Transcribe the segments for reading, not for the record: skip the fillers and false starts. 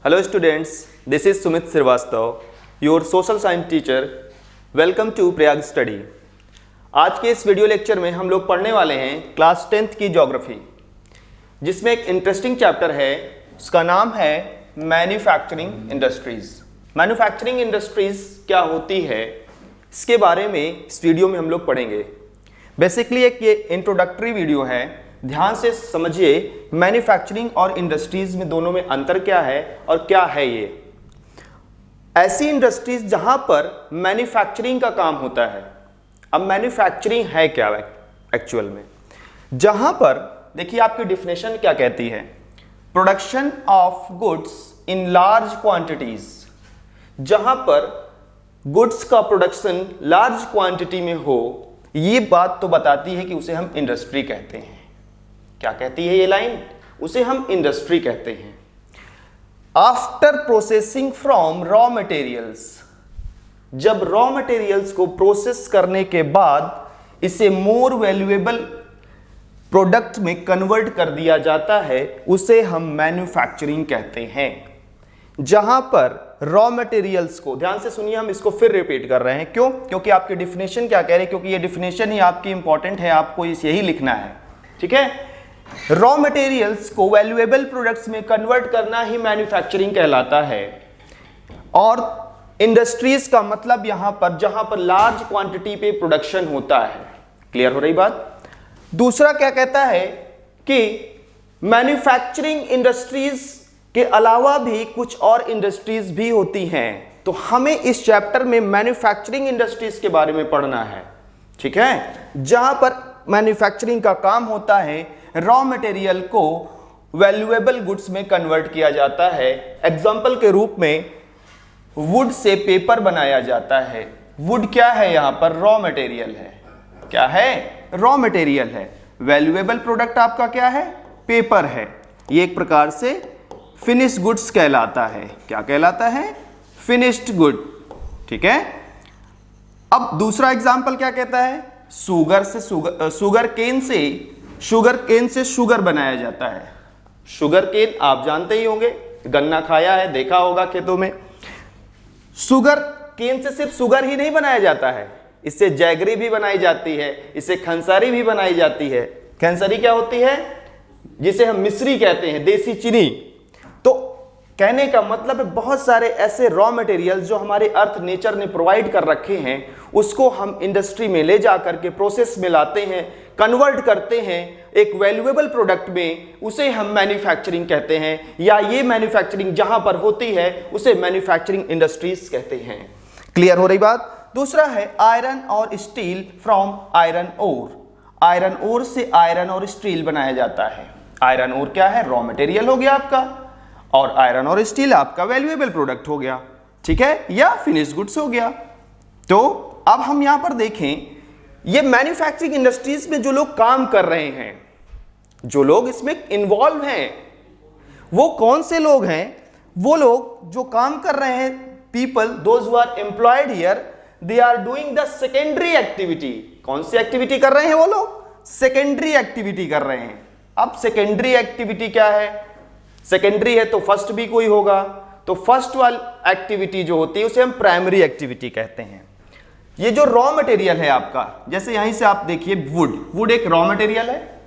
Hello students, this is Sumit Srivastava, your social science teacher. Welcome to Prayag study. आज के इस video lecture में हम लोग पढ़ने वाले हैं क्लास 10th की ज्योग्राफी, जिसमें एक इंटरेस्टिंग चैप्टर है, उसका नाम है मैन्युफैक्चरिंग इंडस्ट्रीज। मैन्युफैक्चरिंग इंडस्ट्रीज क्या होती है, इसके बारे में इस वीडियो में हम लोग पढ़ेंगे। बेसिकली एक ये इंट्रोडक्टरी वीडियो है, ध्यान से समझिए मैन्युफैक्चरिंग और इंडस्ट्रीज में दोनों में अंतर क्या है और क्या है ये ऐसी इंडस्ट्रीज जहां पर मैन्युफैक्चरिंग का काम होता है। अब मैन्युफैक्चरिंग है क्या एक्चुअल में, जहां पर देखिए आपकी डिफिनेशन क्या कहती है, production of goods in large quantities. जहां पर गुड्स का प्रोडक्शन लार्ज क्वांटिटी में हो, ये बात तो बताती है कि उसे हम इंडस्ट्री कहते हैं। क्या कहती है ये लाइन, उसे हम इंडस्ट्री कहते हैं। After processing from raw materials, जब रॉ मटेरियल्स को प्रोसेस करने के बाद इसे मोर वैल्यूएबल प्रोडक्ट में कन्वर्ट कर दिया जाता है, उसे हम मैन्युफैक्चरिंग कहते हैं। जहां पर रॉ मटेरियल्स को, ध्यान से सुनिए, हम इसको फिर रिपीट कर रहे हैं, क्यों? क्योंकि आपकी डिफिनेशन क्या कह रही है, क्योंकि ये डिफिनेशन ही आपकी इंपॉर्टेंट है, आपको यही लिखना है, ठीक है। रॉ मटेरियल्स को वैल्यूएबल प्रोडक्ट्स में कन्वर्ट करना ही मैन्युफैक्चरिंग कहलाता है। और इंडस्ट्रीज का मतलब यहां पर जहां पर लार्ज क्वांटिटी पे प्रोडक्शन होता है। क्लियर हो रही बात? दूसरा क्या कहता है कि मैन्युफैक्चरिंग इंडस्ट्रीज के अलावा भी कुछ और इंडस्ट्रीज भी होती हैं, तो हमें इस चैप्टर में मैन्युफैक्चरिंग इंडस्ट्रीज के बारे में पढ़ना है, ठीक है। जहां पर मैन्युफैक्चरिंग का काम होता है, रॉ मटेरियल को वैल्यूएबल गुड्स में कन्वर्ट किया जाता है। एग्जाम्पल के रूप में वुड से पेपर बनाया जाता है। वुड क्या है, यहां पर रॉ मटेरियल है। क्या है? रॉ मटेरियल है। वैल्यूएबल प्रोडक्ट आपका क्या है? पेपर है। ये एक प्रकार से फिनिश्ड गुड्स कहलाता है। क्या कहलाता है? फिनिश्ड गुड, ठीक है। अब दूसरा एग्जाम्पल क्या कहता है, शुगर केन से शुगर बनाया जाता है। शुगर केन आप जानते ही होंगे, गन्ना खाया है, देखा होगा खेतों में। शुगर केन से सिर्फ शुगर ही नहीं बनाया जाता है, इससे जैगरी भी बनाई जाती है, इससे खंसारी भी बनाई जाती है। खंसारी क्या होती है? जिसे हम मिश्री कहते हैं, देसी चीनी। तो कहने का मतलब है बहुत सारे ऐसे रॉ मटेरियल जो हमारे अर्थ नेचर ने प्रोवाइड कर रखे हैं, उसको हम इंडस्ट्री में ले जा करके प्रोसेस में लाते हैं, कन्वर्ट करते हैं एक वैल्यूएबल प्रोडक्ट में, उसे हम मैन्युफैक्चरिंग कहते हैं। या ये मैन्युफैक्चरिंग जहां पर होती है उसे मैन्युफैक्चरिंग इंडस्ट्रीज कहते हैं। क्लियर हो रही बात? दूसरा है आयरन और steel from iron ore. Iron ore से आयरन और स्टील बनाया जाता है। आयरन ओर क्या है? रॉ मटेरियल हो गया आपका, और आयरन और स्टील आपका वैल्यूएबल प्रोडक्ट हो गया, ठीक है, या फिनिश गुड्स हो गया। तो अब हम यहां पर देखें, ये मैन्युफैक्चरिंग इंडस्ट्रीज में जो लोग काम कर रहे हैं, जो लोग इसमें इन्वॉल्व हैं, वो कौन से लोग हैं? वो लोग जो काम कर रहे हैं, people those who are employed here, they are doing the secondary activity. कौन सी एक्टिविटी कर रहे हैं वो लोग? सेकेंडरी एक्टिविटी कर रहे हैं। अब सेकेंडरी एक्टिविटी क्या है? सेकेंडरी है तो फर्स्ट भी कोई होगा, तो फर्स्ट वाली एक्टिविटी जो होती है उसे हम प्राइमरी एक्टिविटी कहते हैं। ये जो रॉ मटेरियल है आपका, जैसे यहीं से आप देखिए, वुड एक रॉ मटेरियल है।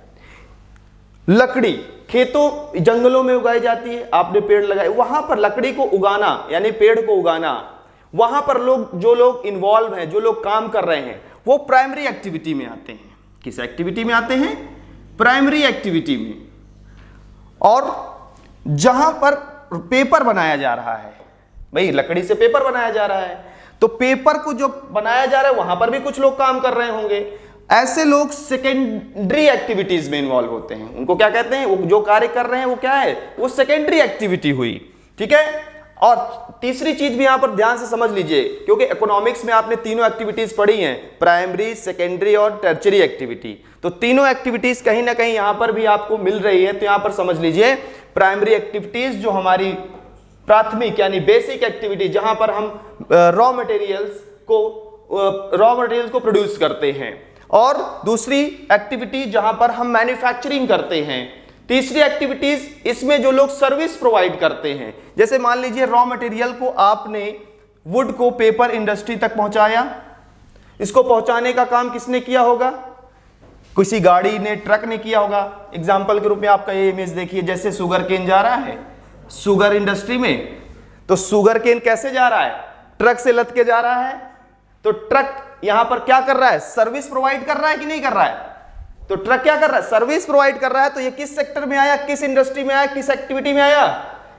लकड़ी खेतों जंगलों में उगाई जाती है, आपने पेड़ लगाए, वहां पर लकड़ी को उगाना यानी पेड़ को उगाना, वहां पर जो लोग इन्वॉल्व हैं, जो लोग काम कर रहे हैं, वो प्राइमरी एक्टिविटी में आते हैं। किस एक्टिविटी में आते हैं? प्राइमरी एक्टिविटी में। और जहां पर पेपर बनाया जा रहा है, भाई लकड़ी से पेपर बनाया जा रहा है, तो पेपर को जो बनाया जा रहा है वहां पर भी कुछ लोग काम कर रहे होंगे। ऐसे लोग सेकेंडरी एक्टिविटीज में इन्वॉल्व होते हैं। उनको क्या कहते हैं? वो जो कार्य कर रहे हैं वो क्या है? वो सेकेंडरी एक्टिविटी हुई, ठीक है। और तीसरी चीज भी यहां पर ध्यान से समझ लीजिए, क्योंकि इकोनॉमिक्स में आपने तीनों एक्टिविटीज पढ़ी हैं, प्राइमरी, सेकेंडरी और टर्चरी एक्टिविटी। तो तीनों एक्टिविटीज कहीं ना कहीं यहां पर भी आपको मिल रही है, तो यहां पर समझ लीजिए प्राइमरी एक्टिविटीज जो हमारी प्राथमिक यानी बेसिक एक्टिविटी, जहां पर हम रॉ मटेरियल्स को प्रोड्यूस करते हैं, और दूसरी एक्टिविटी जहां पर हम मैन्युफैक्चरिंग करते हैं। तीसरी एक्टिविटीज, इसमें जो लोग सर्विस प्रोवाइड करते हैं, जैसे मान लीजिए रॉ मटेरियल को आपने वुड को पेपर इंडस्ट्री तक पहुंचाया, इसको पहुंचाने का काम किसने किया होगा? किसी गाड़ी ने, ट्रक ने किया होगा। एग्जाम्पल के रूप में आपका ये इमेज देखिए, जैसे शुगर केन जा रहा है शुगर इंडस्ट्री में, तो शुगर केन कैसे जा रहा है? ट्रक से लद के जा रहा है। तो ट्रक यहां पर क्या कर रहा है? सर्विस प्रोवाइड कर रहा है कि नहीं कर रहा है? तो ट्रक क्या कर रहा है? सर्विस प्रोवाइड कर रहा है। तो ये किस सेक्टर में आया, किस इंडस्ट्री में आया, किस एक्टिविटी में आया?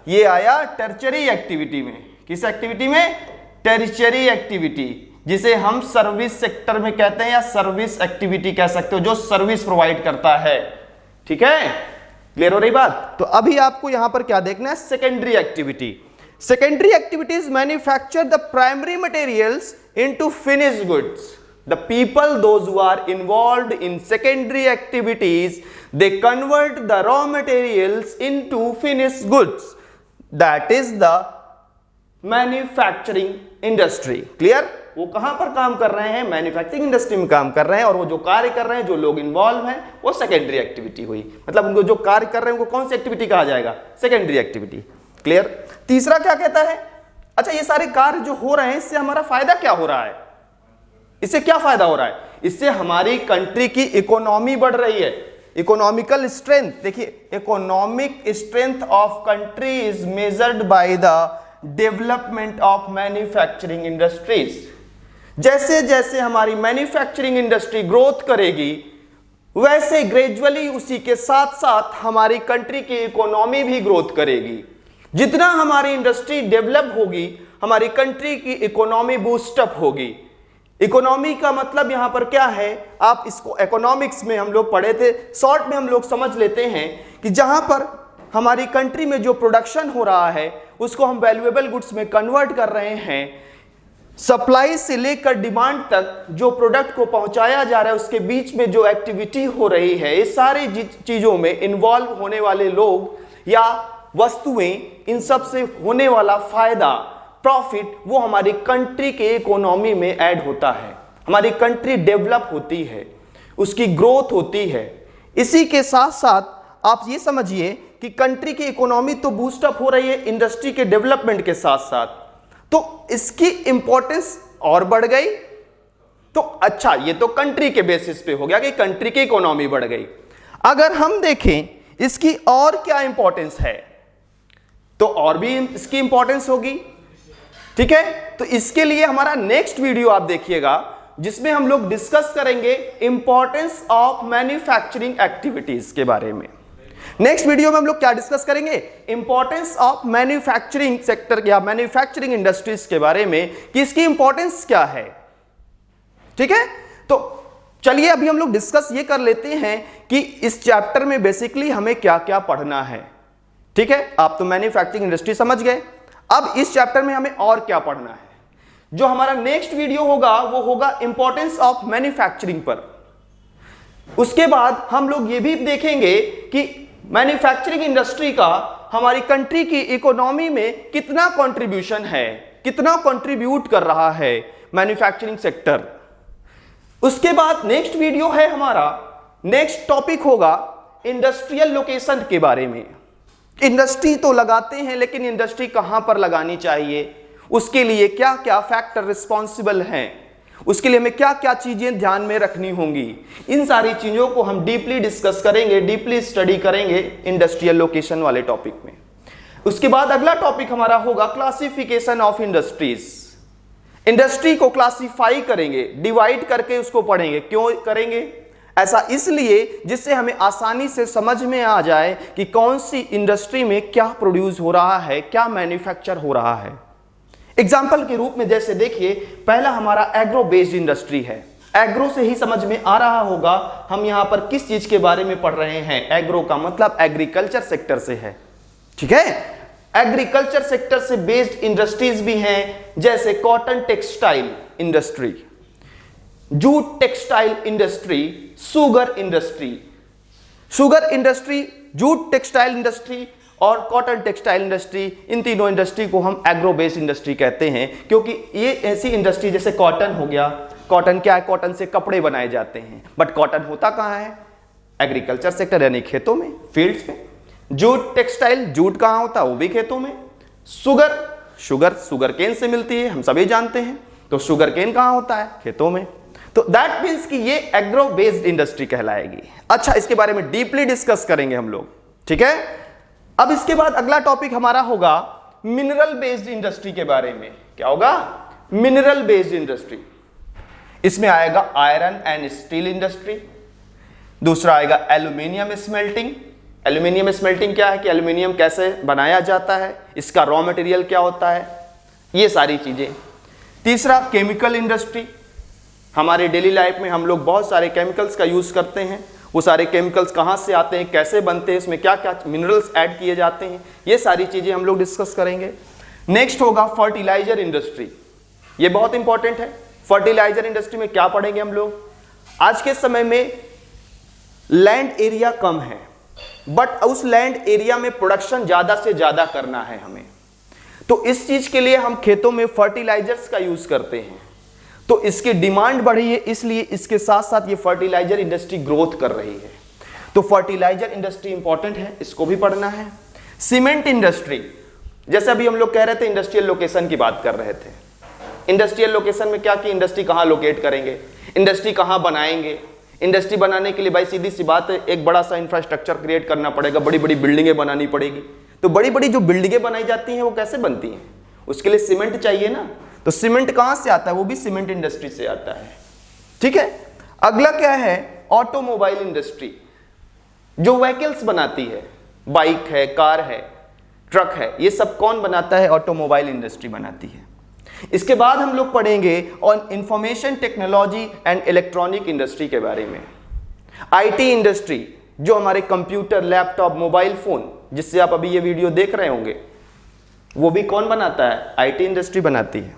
ये आया टर्शियरी एक्टिविटी में। किस एक्टिविटी में? टर्शियरी एक्टिविटी, जिसे हम सर्विस सेक्टर में कहते हैं या सर्विस एक्टिविटी कह सकते हो, जो सर्विस प्रोवाइड करता है। ठीक है, क्लियर हो रही बात? तो अभी आपको यहां पर क्या देखना है? Secondary activity. Secondary activities manufacture the primary materials into finished goods. The people, those who are involved in secondary activities, they convert the raw materials into finished goods. That is the manufacturing industry. Clear? वो कहां पर काम कर रहे हैं? Manufacturing industry में काम कर रहे हैं, और वो जो कार्य कर रहे हैं, जो लोग इन्वॉल्व हैं, वो सेकेंडरी एक्टिविटी हुई। मतलब उनको जो कार्य कर रहे हैं उनको कौन सी एक्टिविटी कहा जाएगा? Secondary activity. क्लियर? तीसरा क्या कहता है? अच्छा, ये सारे कार्य जो हो रहे हैं, इससे हमारा फायदा क्या हो रहा है? इससे क्या फायदा हो रहा है? इससे हमारी कंट्री की इकोनॉमी बढ़ रही है। इकोनॉमिकल स्ट्रेंथ, देखिए, economic strength of country is measured by the development of manufacturing industries. जैसे जैसे हमारी मैन्युफैक्चरिंग इंडस्ट्री ग्रोथ करेगी, वैसे ग्रेजुअली उसी के साथ साथ हमारी कंट्री की इकोनॉमी भी ग्रोथ करेगी। जितना हमारी इंडस्ट्री डेवलप होगी, हमारी कंट्री की इकोनॉमी बूस्टअप होगी। इकोनॉमी का मतलब यहां पर क्या है? आप इसको इकोनॉमिक्स में हम लोग पढ़े थे, शॉर्ट में हम लोग समझ लेते हैं कि जहां पर हमारी कंट्री में जो प्रोडक्शन हो रहा है, उसको हम वैल्यूएबल गुड्स में कन्वर्ट कर रहे हैं। सप्लाई से लेकर डिमांड तक जो प्रोडक्ट को पहुंचाया जा रहा है, उसके बीच में जो एक्टिविटी हो रही है, ये सारी चीजों में इन्वॉल्व होने वाले लोग या वस्तुएं, इन सब से होने वाला फायदा, प्रॉफिट, वो हमारी कंट्री के इकोनॉमी में ऐड होता है। हमारी कंट्री डेवलप होती है, उसकी ग्रोथ होती है। इसी के साथ साथ आप ये समझिए कि कंट्री की इकोनॉमी तो बूस्टअप हो रही है इंडस्ट्री के डेवलपमेंट के साथ साथ, तो इसकी इंपॉर्टेंस और बढ़ गई। तो अच्छा, ये तो कंट्री के बेसिस पे हो गया कि कंट्री की इकोनॉमी बढ़ गई। अगर हम देखें इसकी और क्या इंपॉर्टेंस है, तो और भी इसकी इंपॉर्टेंस होगी। ठीक है, तो इसके लिए हमारा नेक्स्ट वीडियो आप देखिएगा, जिसमें हम लोग डिस्कस करेंगे इंपॉर्टेंस ऑफ मैन्युफैक्चरिंग एक्टिविटीज के बारे में। नेक्स्ट वीडियो में हम लोग क्या डिस्कस करेंगे? इंपॉर्टेंस ऑफ मैन्युफैक्चरिंग सेक्टर या मैन्युफैक्चरिंग इंडस्ट्रीज के बारे में, कि इसकी इंपॉर्टेंस क्या है। ठीक है, तो चलिए अभी हम लोग डिस्कस ये कर लेते हैं कि इस चैप्टर में बेसिकली हमें क्या क्या पढ़ना है। ठीक है, आप तो मैन्युफैक्चरिंग इंडस्ट्री समझ गए, अब इस चैप्टर में हमें और क्या पढ़ना है। जो हमारा नेक्स्ट वीडियो होगा वो होगा इंपॉर्टेंस ऑफ मैन्युफैक्चरिंग पर। उसके बाद हम लोग ये भी देखेंगे कि मैन्युफैक्चरिंग इंडस्ट्री का हमारी कंट्री की इकोनॉमी में कितना कंट्रीब्यूशन है, कितना कंट्रीब्यूट कर रहा है मैन्युफैक्चरिंग सेक्टर। उसके बाद नेक्स्ट वीडियो है हमारा, नेक्स्ट टॉपिक होगा इंडस्ट्रियल लोकेशन के बारे में। इंडस्ट्री तो लगाते हैं, लेकिन इंडस्ट्री कहां पर लगानी चाहिए, उसके लिए क्या क्या फैक्टर रिस्पॉन्सिबल हैं, उसके लिए हमें क्या क्या चीजें ध्यान में रखनी होंगी। इन सारी चीजों को हम डीपली डिस्कस करेंगे, डीपली स्टडी करेंगे इंडस्ट्रियल लोकेशन वाले टॉपिक में। उसके बाद अगला टॉपिक हमारा होगा क्लासिफिकेशन ऑफ इंडस्ट्रीज। इंडस्ट्री को क्लासिफाई करेंगे, डिवाइड करके उसको पढ़ेंगे। क्यों करेंगे ऐसा? इसलिए जिससे हमें आसानी से समझ में आ जाए कि कौन सी इंडस्ट्री में क्या प्रोड्यूस हो रहा है, क्या मैन्युफैक्चर हो रहा है। एग्जाम्पल के रूप में जैसे देखिए, पहला हमारा एग्रो बेस्ड इंडस्ट्री है। एग्रो से ही समझ में आ रहा होगा हम यहां पर किस चीज के बारे में पढ़ रहे हैं। एग्रो का मतलब एग्रीकल्चर सेक्टर से है। ठीक है, एग्रीकल्चर सेक्टर से बेस्ड इंडस्ट्रीज भी हैं, जैसे cotton textile industry, jute textile industry, sugar industry. Sugar industry, jute textile industry और कॉटन टेक्सटाइल इंडस्ट्री, इन तीनों इंडस्ट्री को हम एग्रो बेस्ड इंडस्ट्री कहते हैं, क्योंकि ये ऐसी इंडस्ट्री, जैसे कॉटन हो गया, कॉटन क्या है? कॉटन से कपड़े बनाए जाते हैं, बट कॉटन होता कहाँ है? एग्रीकल्चर सेक्टर यानी खेतों में, फील्ड्स में। जूट टेक्सटाइल, जूट कहाँ होता है? वो भी खेतों में। शुगर केन से मिलती है, हम सभी जानते हैं, तो शुगर केन कहाँ होता है? खेतों में। तो दैट मीन्स कि ये एग्रो बेस्ड इंडस्ट्री कहलाएगी। अच्छा, इसके बारे में डीपली डिस्कस करेंगे हम लोग, ठीक है। अब इसके बाद अगला टॉपिक हमारा होगा मिनरल बेस्ड इंडस्ट्री के बारे में। क्या होगा? Mineral based industry. इसमें आएगा आयरन एंड स्टील इंडस्ट्री, दूसरा आएगा एल्यूमिनियम स्मेल्टिंग। एल्यूमिनियम स्मेल्टिंग क्या है कि एल्यूमिनियम कैसे बनाया जाता है, इसका रॉ मटेरियल क्या होता है, ये सारी चीजें। तीसरा केमिकल इंडस्ट्री। हमारे डेली लाइफ में हम लोग बहुत सारे केमिकल्स का यूज करते हैं, वो सारे केमिकल्स कहाँ से आते हैं, कैसे बनते हैं, इसमें क्या क्या मिनरल्स ऐड किए जाते हैं, ये सारी चीजें हम लोग डिस्कस करेंगे। नेक्स्ट होगा फर्टिलाइजर इंडस्ट्री। ये बहुत इंपॉर्टेंट है। फर्टिलाइजर इंडस्ट्री में क्या पढ़ेंगे हम लोग? आज के समय में लैंड एरिया कम है, बट उस लैंड एरिया में प्रोडक्शन ज्यादा से ज्यादा करना है हमें, तो इस चीज के लिए हम खेतों में फर्टिलाइजर्स का यूज करते हैं। तो इसकी डिमांड बढ़ी है, इसलिए इसके साथ साथ ये फर्टिलाइजर इंडस्ट्री ग्रोथ कर रही है। तो फर्टिलाइजर इंडस्ट्री इंपॉर्टेंट है, इसको भी पढ़ना है। सीमेंट इंडस्ट्री, जैसे अभी हम लोग कह रहे थे इंडस्ट्रियल लोकेशन की बात कर रहे थे। इंडस्ट्रियल लोकेशन में क्या कि इंडस्ट्री कहाँ लोकेट करेंगे, इंडस्ट्री कहाँ बनाएंगे। इंडस्ट्री बनाने के लिए भाई सीधी सी बात है, एक बड़ा सा इंफ्रास्ट्रक्चर क्रिएट करना पड़ेगा, बड़ी बड़ी बिल्डिंगें बनानी पड़ेगी। तो बड़ी बड़ी जो बिल्डिंगें बनाई जाती हैं वो कैसे बनती हैं? उसके लिए सीमेंट चाहिए ना। तो सीमेंट कहाँ से आता है? वो भी सीमेंट इंडस्ट्री से आता है, ठीक है। अगला क्या है? ऑटोमोबाइल इंडस्ट्री, जो व्हीकल्स बनाती है, बाइक है, कार है, ट्रक है, ये सब कौन बनाता है? ऑटोमोबाइल इंडस्ट्री बनाती है। इसके बाद हम लोग पढ़ेंगे on information technology and electronic industry के बारे में। आईटी इंडस्ट्री, जो हमारे कंप्यूटर, लैपटॉप, मोबाइल फोन, जिससे आप अभी ये वीडियो देख रहे होंगे, वो भी कौन बनाता है? आईटी इंडस्ट्री बनाती है।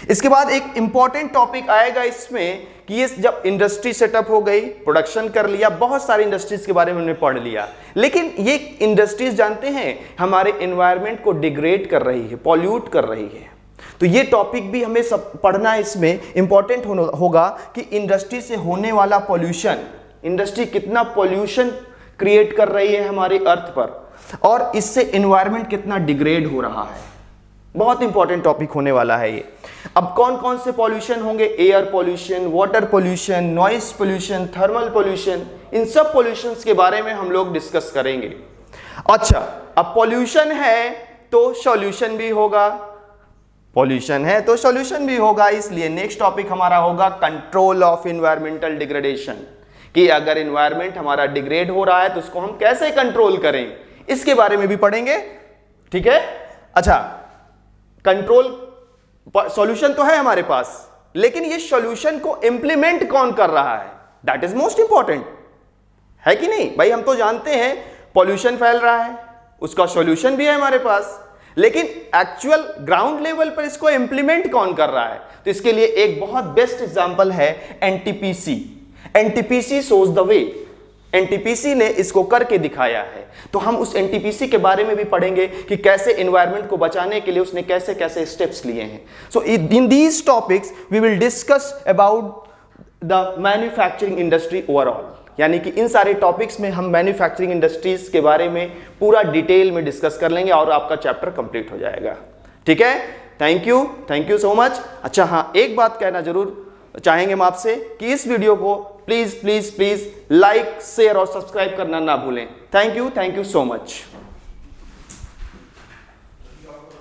इसके बाद एक इंपॉर्टेंट टॉपिक आएगा इसमें कि ये जब इंडस्ट्री सेटअप हो गई, प्रोडक्शन कर लिया, बहुत सारी इंडस्ट्रीज के बारे में हमने पढ़ लिया, लेकिन ये इंडस्ट्रीज जानते हैं हमारे एनवायरनमेंट को डिग्रेड कर रही है, पॉल्यूट कर रही है। तो ये टॉपिक भी हमें सब पढ़ना है। इसमें इंपॉर्टेंट होगा कि इंडस्ट्री से होने वाला पॉल्यूशन, इंडस्ट्री कितना पॉल्यूशन क्रिएट कर रही है हमारे अर्थ पर, और इससे एनवायरनमेंट कितना डिग्रेड हो रहा है। बहुत इंपॉर्टेंट टॉपिक होने वाला है ये। अब कौन कौन से पॉल्यूशन होंगे? Air pollution, water pollution, noise pollution, thermal pollution, इन सब पॉल्यूशंस के बारे में हम लोग डिस्कस करेंगे। अच्छा, अब पॉल्यूशन है तो सॉल्यूशन भी होगा, पॉल्यूशन है तो सॉल्यूशन भी होगा, इसलिए नेक्स्ट टॉपिक हमारा होगा कंट्रोल ऑफ एनवायरमेंटल डिग्रेडेशन, कि अगर एनवायरमेंट हमारा डिग्रेड हो रहा है तो उसको हम कैसे कंट्रोल करें, इसके बारे में भी पढ़ेंगे, ठीक है। अच्छा, कंट्रोल सॉल्यूशन तो है हमारे पास, लेकिन ये सॉल्यूशन को इंप्लीमेंट कौन कर रहा है, दैट इज मोस्ट इंपॉर्टेंट, है कि नहीं भाई। हम तो जानते हैं पॉल्यूशन फैल रहा है, उसका सॉल्यूशन भी है हमारे पास, लेकिन एक्चुअल ग्राउंड लेवल पर इसको इंप्लीमेंट कौन कर रहा है? तो इसके लिए एक बहुत बेस्ट एग्जांपल है NTPC. NTPC shows the way, NTPC ने इसको करके दिखाया है। तो हम उस एनटीपीसी के बारे में भी पढ़ेंगे कि कैसे एनवायरनमेंट को बचाने के लिए उसने कैसे कैसे स्टेप्स लिए हैं। So in these topics we will discuss about the manufacturing industry overall, यानी कि इन सारे टॉपिक्स में हम मैन्युफैक्चरिंग इंडस्ट्रीज के बारे में पूरा डिटेल में डिस्कस कर लेंगे और आपका चैप्टर कंप्लीट हो जाएगा, ठीक है। Thank you so much. अच्छा हाँ, एक बात कहना जरूर चाहेंगे हम आपसे कि इस वीडियो को please please please like, share और सब्सक्राइब करना ना भूलें। Thank you so much.